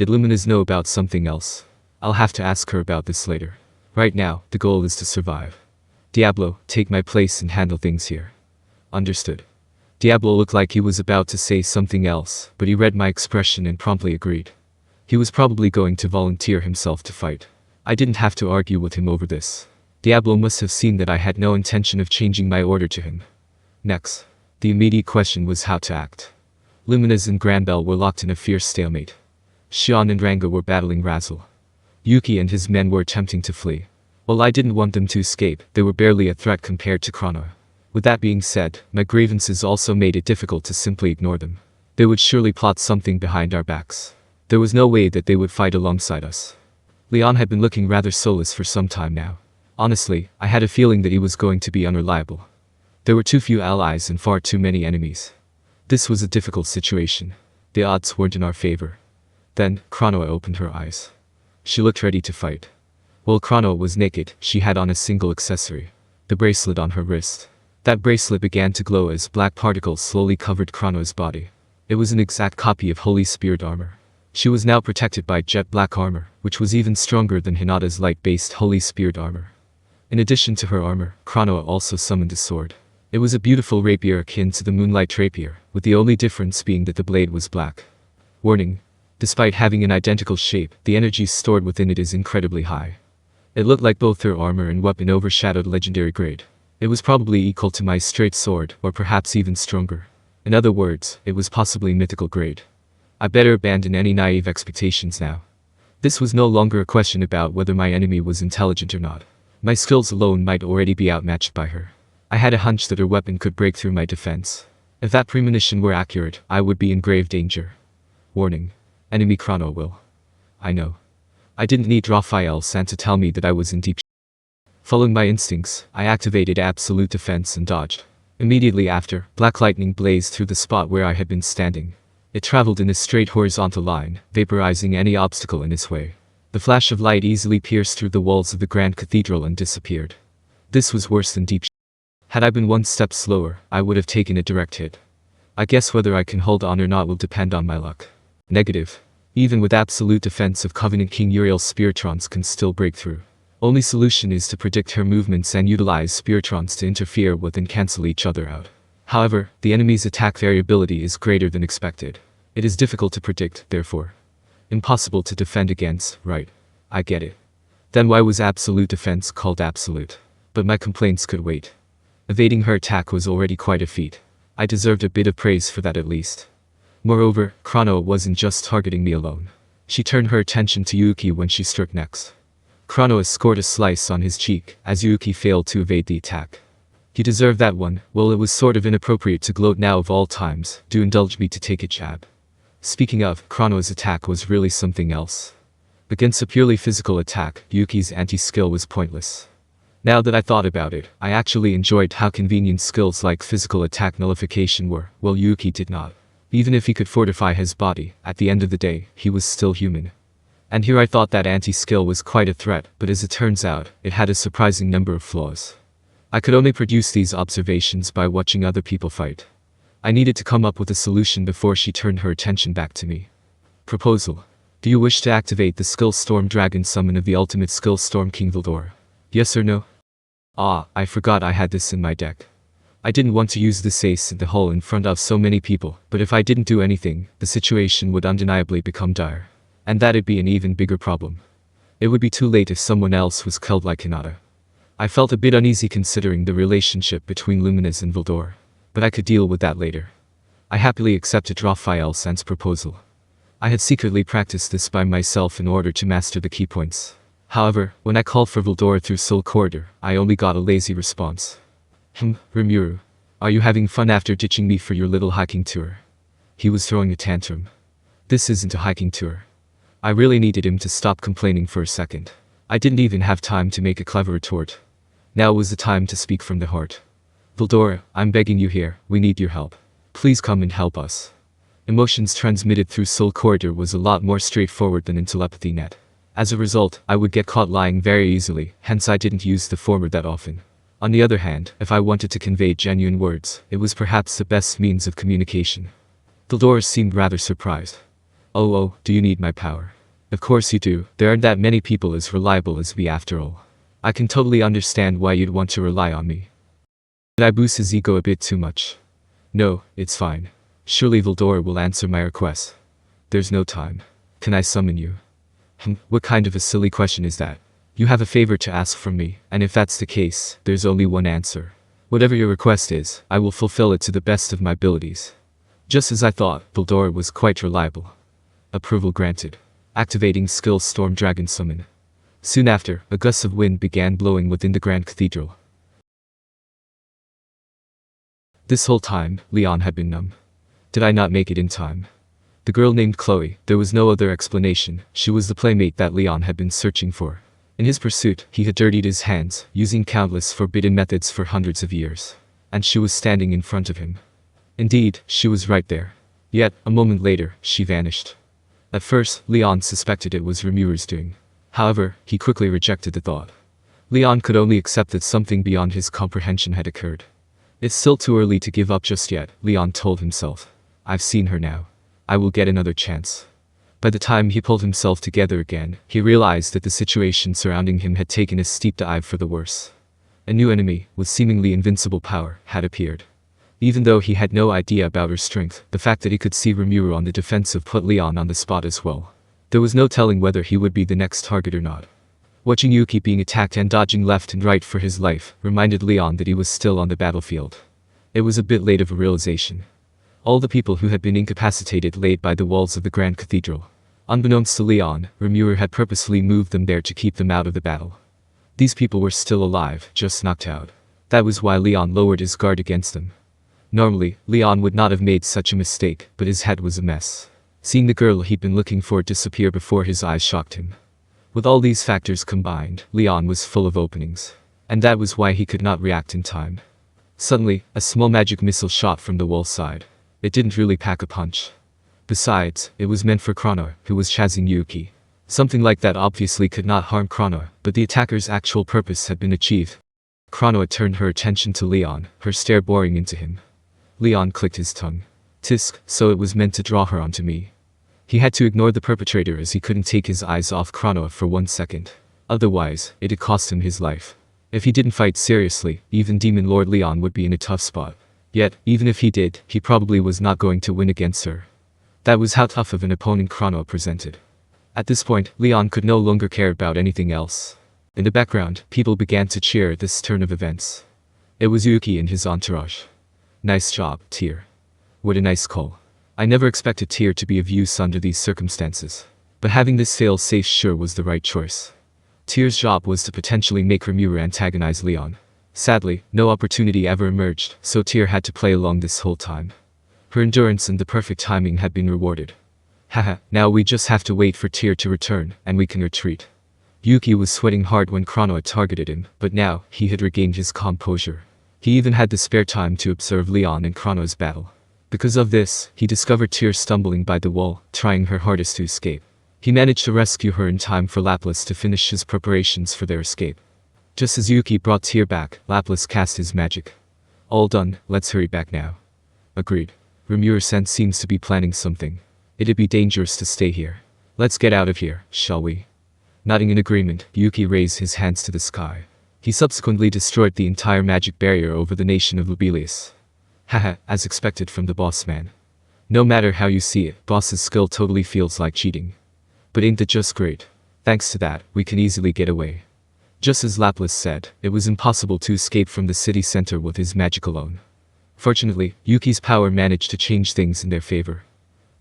Did Luminas know about something else? I'll have to ask her about this later. Right now, the goal is to survive. Diablo, take my place and handle things here. Understood. Diablo looked like he was about to say something else, but he read my expression and promptly agreed. He was probably going to volunteer himself to fight. I didn't have to argue with him over this. Diablo must have seen that I had no intention of changing my order to him. Next, the immediate question was how to act. Luminas and Granbell were locked in a fierce stalemate. Xian and Ranga were battling Razzle. Yuki and his men were attempting to flee. While I didn't want them to escape, they were barely a threat compared to Chronoa. With that being said, my grievances also made it difficult to simply ignore them. They would surely plot something behind our backs. There was no way that they would fight alongside us. Leon had been looking rather soulless for some time now. Honestly, I had a feeling that he was going to be unreliable. There were too few allies and far too many enemies. This was a difficult situation. The odds weren't in our favor. Then, Chronoa opened her eyes. She looked ready to fight. While Chronoa was naked, she had on a single accessory. The bracelet on her wrist. That bracelet began to glow as black particles slowly covered Chronoa's body. It was an exact copy of Holy Spirit armor. She was now protected by jet black armor, which was even stronger than Hinata's light-based Holy Spirit armor. In addition to her armor, Chronoa also summoned a sword. It was a beautiful rapier akin to the Moonlight Rapier, with the only difference being that the blade was black. Warning. Despite having an identical shape, the energy stored within it is incredibly high. It looked like both her armor and weapon overshadowed legendary grade. It was probably equal to my straight sword, or perhaps even stronger. In other words, it was possibly mythical grade. I better abandon any naive expectations now. This was no longer a question about whether my enemy was intelligent or not. My skills alone might already be outmatched by her. I had a hunch that her weapon could break through my defense. If that premonition were accurate, I would be in grave danger. Warning. Enemy Chronoa will. I know. I didn't need Raphael-san to tell me that I was in deep. Following my instincts, I activated absolute defense and dodged. Immediately after, black lightning blazed through the spot where I had been standing. It traveled in a straight horizontal line, vaporizing any obstacle in its way. The flash of light easily pierced through the walls of the Grand Cathedral and disappeared. This was worse than deep. Had I been one step slower, I would have taken a direct hit. I guess whether I can hold on or not will depend on my luck. Negative. Even with absolute defense of Covenant King Uriel's Spiritrons can still break through. Only solution is to predict her movements and utilize Spiritrons to interfere with and cancel each other out. However, the enemy's attack variability is greater than expected. It is difficult to predict, therefore. Impossible to defend against, right? I get it. Then why was absolute defense called absolute? But my complaints could wait. Evading her attack was already quite a feat. I deserved a bit of praise for that at least. Moreover, Chronoa wasn't just targeting me alone. She turned her attention to Yuki when she struck next. Chronoa scored a slice on his cheek, as Yuki failed to evade the attack. You deserve that one. Well, it was sort of inappropriate to gloat now of all times. Do indulge me to take a jab. Speaking of, Chronoa's attack was really something else. Against a purely physical attack, Yuki's anti-skill was pointless. Now that I thought about it, I actually enjoyed how convenient skills like physical attack nullification were, while Yuki did not. Even if he could fortify his body, at the end of the day, he was still human. And here I thought that anti-skill was quite a threat, but as it turns out, it had a surprising number of flaws. I could only produce these observations by watching other people fight. I needed to come up with a solution before she turned her attention back to me. Proposal. Do you wish to activate the skill Storm Dragon summon of the ultimate skill Storm King Veldora? Yes or no? Ah, I forgot I had this in my deck. I didn't want to use this ace in the hole in front of so many people, but if I didn't do anything, the situation would undeniably become dire. And that'd be an even bigger problem. It would be too late if someone else was killed like Hinata. I felt a bit uneasy considering the relationship between Luminas and Veldora. But I could deal with that later. I happily accepted Raphael-san's proposal. I had secretly practiced this by myself in order to master the key points. However, when I called for Veldora through Soul Corridor, I only got a lazy response. Rimuru. Are you having fun after ditching me for your little hiking tour? He was throwing a tantrum. This isn't a hiking tour. I really needed him to stop complaining for a second. I didn't even have time to make a clever retort. Now was the time to speak from the heart. Veldora, I'm begging you here, we need your help. Please come and help us. Emotions transmitted through Soul Corridor was a lot more straightforward than in telepathy net. As a result, I would get caught lying very easily, hence I didn't use the former that often. On the other hand, if I wanted to convey genuine words, it was perhaps the best means of communication. Veldora seemed rather surprised. Oh, do you need my power? Of course you do, there aren't that many people as reliable as me after all. I can totally understand why you'd want to rely on me. Did I boost his ego a bit too much? No, it's fine. Surely Veldora will answer my request. There's no time. Can I summon you? What kind of a silly question is that? You have a favor to ask from me, and if that's the case, there's only one answer. Whatever your request is, I will fulfill it to the best of my abilities. Just as I thought, Veldora was quite reliable. Approval granted. Activating skill Storm Dragon Summon. Soon after, a gust of wind began blowing within the Grand Cathedral. This whole time, Leon had been numb. Did I not make it in time? The girl named Chloe, there was no other explanation, she was the playmate that Leon had been searching for. In his pursuit, he had dirtied his hands, using countless forbidden methods for hundreds of years. And she was standing in front of him. Indeed, she was right there. Yet, a moment later, she vanished. At first, Leon suspected it was Rimuru's doing. However, he quickly rejected the thought. Leon could only accept that something beyond his comprehension had occurred. It's still too early to give up just yet, Leon told himself. I've seen her now. I will get another chance. By the time he pulled himself together again, he realized that the situation surrounding him had taken a steep dive for the worse. A new enemy, with seemingly invincible power, had appeared. Even though he had no idea about her strength, the fact that he could see Rimuru on the defensive put Leon on the spot as well. There was no telling whether he would be the next target or not. Watching Yuki being attacked and dodging left and right for his life reminded Leon that he was still on the battlefield. It was a bit late of a realization. All the people who had been incapacitated laid by the walls of the Grand Cathedral. Unbeknownst to Leon, Rimuru had purposely moved them there to keep them out of the battle. These people were still alive, just knocked out. That was why Leon lowered his guard against them. Normally, Leon would not have made such a mistake, but his head was a mess. Seeing the girl he'd been looking for disappear before his eyes shocked him. With all these factors combined, Leon was full of openings. And that was why he could not react in time. Suddenly, a small magic missile shot from the wall side. It didn't really pack a punch. Besides, it was meant for Chronoa, who was chasing Yuki. Something like that obviously could not harm Chronoa, but the attacker's actual purpose had been achieved. Chronoa turned her attention to Leon, her stare boring into him. Leon clicked his tongue. Tisk, so it was meant to draw her onto me. He had to ignore the perpetrator as he couldn't take his eyes off Chronoa for 1 second. Otherwise, it'd cost him his life. If he didn't fight seriously, even Demon Lord Leon would be in a tough spot. Yet, even if he did, he probably was not going to win against her. That was how tough of an opponent Chronoa presented. At this point, Leon could no longer care about anything else. In the background, people began to cheer at this turn of events. It was Yuki and his entourage. Nice job, Tyr. What a nice call. I never expected Tyr to be of use under these circumstances. But having this fail-safe sure was the right choice. Tyr's job was to potentially make Rimuru antagonize Leon. Sadly, no opportunity ever emerged, so Tyr had to play along this whole time. Her endurance and the perfect timing had been rewarded. Haha, now we just have to wait for Tyr to return, and we can retreat. Yuki was sweating hard when Chronoa targeted him, but now, he had regained his composure. He even had the spare time to observe Leon and Chronoa's battle. Because of this, he discovered Tyr stumbling by the wall, trying her hardest to escape. He managed to rescue her in time for Lapis to finish his preparations for their escape. Just as Yuki brought Tyr back, Lapis cast his magic. All done, let's hurry back now. Agreed. Rimuru-san seems to be planning something. It'd be dangerous to stay here. Let's get out of here, shall we? Nodding in agreement, Yuki raised his hands to the sky. He subsequently destroyed the entire magic barrier over the nation of Luminas. Haha, as expected from the boss man. No matter how you see it, boss's skill totally feels like cheating. But ain't that just great? Thanks to that, we can easily get away. Just as Lapis said, it was impossible to escape from the city center with his magic alone. Fortunately, Yuki's power managed to change things in their favor.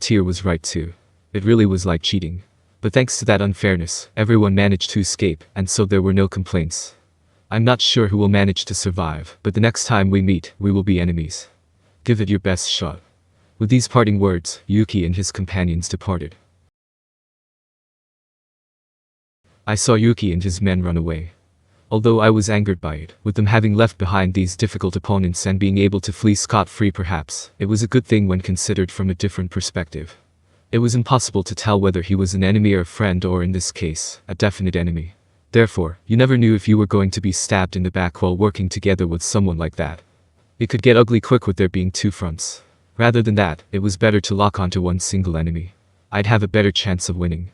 Tyr was right too. It really was like cheating. But thanks to that unfairness, everyone managed to escape, and so there were no complaints. I'm not sure who will manage to survive, but the next time we meet, we will be enemies. Give it your best shot. With these parting words, Yuki and his companions departed. I saw Yuki and his men run away. Although I was angered by it, with them having left behind these difficult opponents and being able to flee scot-free perhaps, it was a good thing when considered from a different perspective. It was impossible to tell whether he was an enemy or a friend or in this case, a definite enemy. Therefore, you never knew if you were going to be stabbed in the back while working together with someone like that. It could get ugly quick with there being two fronts. Rather than that, it was better to lock onto one single enemy. I'd have a better chance of winning.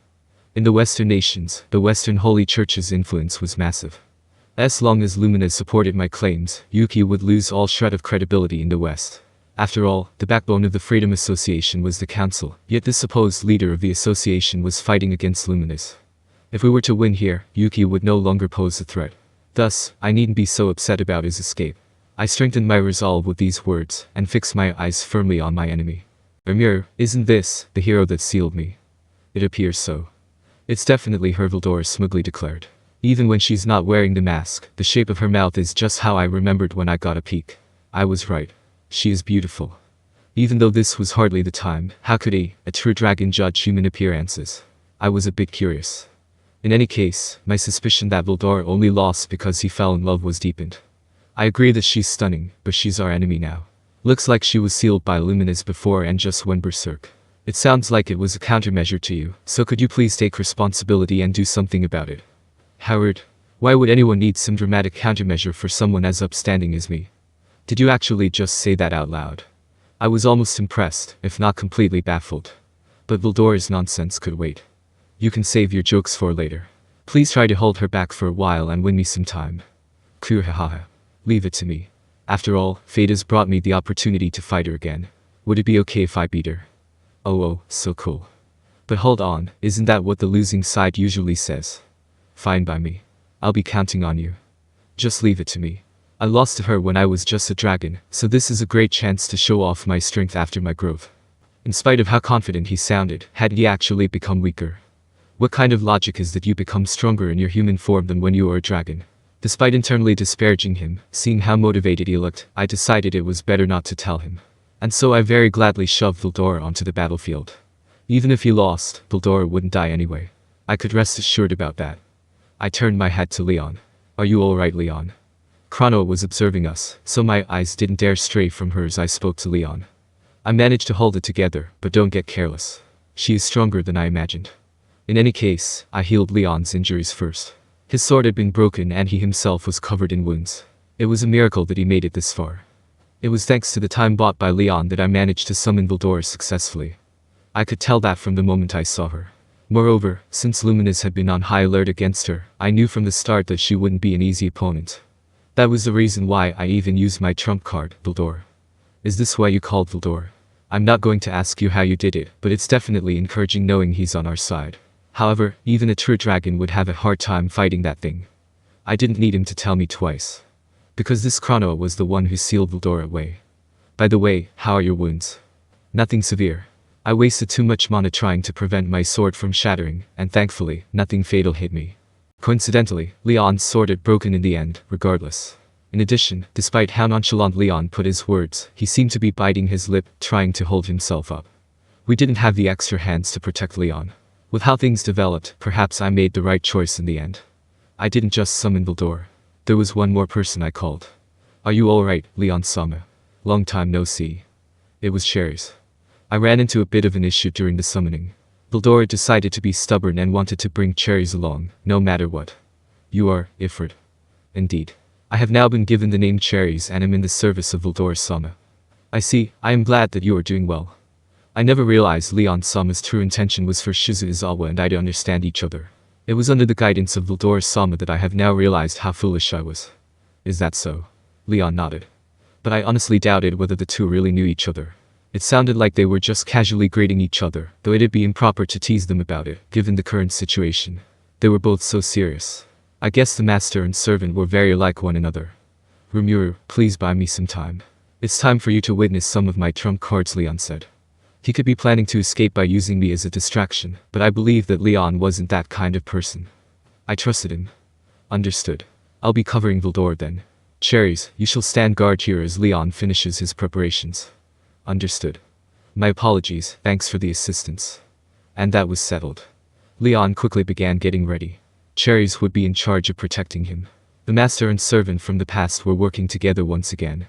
In the Western nations, the Western Holy Church's influence was massive. As long as Luminas supported my claims, Yuki would lose all shred of credibility in the West. After all, the backbone of the Freedom Association was the Council, yet the supposed leader of the association was fighting against Luminas. If we were to win here, Yuki would no longer pose a threat. Thus, I needn't be so upset about his escape. I strengthened my resolve with these words, and fixed my eyes firmly on my enemy. Rimuru, isn't this the hero that sealed me? It appears so. It's definitely her, Veldora smugly declared. Even when she's not wearing the mask, the shape of her mouth is just how I remembered when I got a peek. I was right. She is beautiful. Even though this was hardly the time, how could a true dragon judge human appearances? I was a bit curious. In any case, my suspicion that Veldora only lost because he fell in love was deepened. I agree that she's stunning, but she's our enemy now. Looks like she was sealed by Luminas before and just went berserk. It sounds like it was a countermeasure to you, so could you please take responsibility and do something about it? Howard, why would anyone need some dramatic countermeasure for someone as upstanding as me? Did you actually just say that out loud? I was almost impressed, if not completely baffled. But Veldora's nonsense could wait. You can save your jokes for later. Please try to hold her back for a while and win me some time. Hahaha. Leave it to me. After all, fate has brought me the opportunity to fight her again. Would it be okay if I beat her? Oh, so cool. But hold on, isn't that what the losing side usually says? Fine by me. I'll be counting on you. Just leave it to me. I lost to her when I was just a dragon, so this is a great chance to show off my strength after my growth. In spite of how confident he sounded, had he actually become weaker? What kind of logic is that you become stronger in your human form than when you were a dragon? Despite internally disparaging him, seeing how motivated he looked, I decided it was better not to tell him. And so I very gladly shoved Veldora onto the battlefield. Even if he lost, Veldora wouldn't die anyway. I could rest assured about that. I turned my head to Leon. Are you alright, Leon? Chronoa was observing us, so my eyes didn't dare stray from her as I spoke to Leon. I managed to hold it together, but don't get careless. She is stronger than I imagined. In any case, I healed Leon's injuries first. His sword had been broken and he himself was covered in wounds. It was a miracle that he made it this far. It was thanks to the time bought by Leon that I managed to summon Veldora successfully. I could tell that from the moment I saw her. Moreover, since Luminas had been on high alert against her, I knew from the start that she wouldn't be an easy opponent. That was the reason why I even used my trump card, Veldora. Is this why you called Veldora? I'm not going to ask you how you did it, but it's definitely encouraging knowing he's on our side. However, even a true dragon would have a hard time fighting that thing. I didn't need him to tell me twice. Because this Chronoa was the one who sealed Veldora away. By the way, how are your wounds? Nothing severe. I wasted too much mana trying to prevent my sword from shattering, and thankfully, nothing fatal hit me. Coincidentally, Leon's sword had broken in the end, regardless. In addition, despite how nonchalant Leon put his words, he seemed to be biting his lip, trying to hold himself up. We didn't have the extra hands to protect Leon. With how things developed, perhaps I made the right choice in the end. I didn't just summon Veldora. There was one more person I called. Are you alright, Leon-sama? Long time no see. It was Cherries. I ran into a bit of an issue during the summoning. Veldora decided to be stubborn and wanted to bring Cherries along, no matter what. You are, Ifrit. Indeed. I have now been given the name Cherries and am in the service of Veldora-sama. I see, I am glad that you are doing well. I never realized Leon-sama's true intention was for Shizuizawa and I to understand each other. It was under the guidance of Veldora-sama that I have now realized how foolish I was. Is that so? Leon nodded. But I honestly doubted whether the two really knew each other. It sounded like they were just casually grading each other, though it'd be improper to tease them about it, given the current situation. They were both so serious. I guess the master and servant were very like one another. Rimuru, please buy me some time. It's time for you to witness some of my trump cards, Leon said. He could be planning to escape by using me as a distraction, but I believe that Leon wasn't that kind of person. I trusted him. Understood. I'll be covering Veldora then. Cherries, you shall stand guard here as Leon finishes his preparations. Understood. My apologies, thanks for the assistance. And that was settled. Leon quickly began getting ready. Cherries would be in charge of protecting him. The master and servant from the past were working together once again.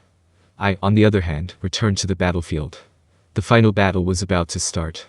I, on the other hand, returned to the battlefield. The final battle was about to start.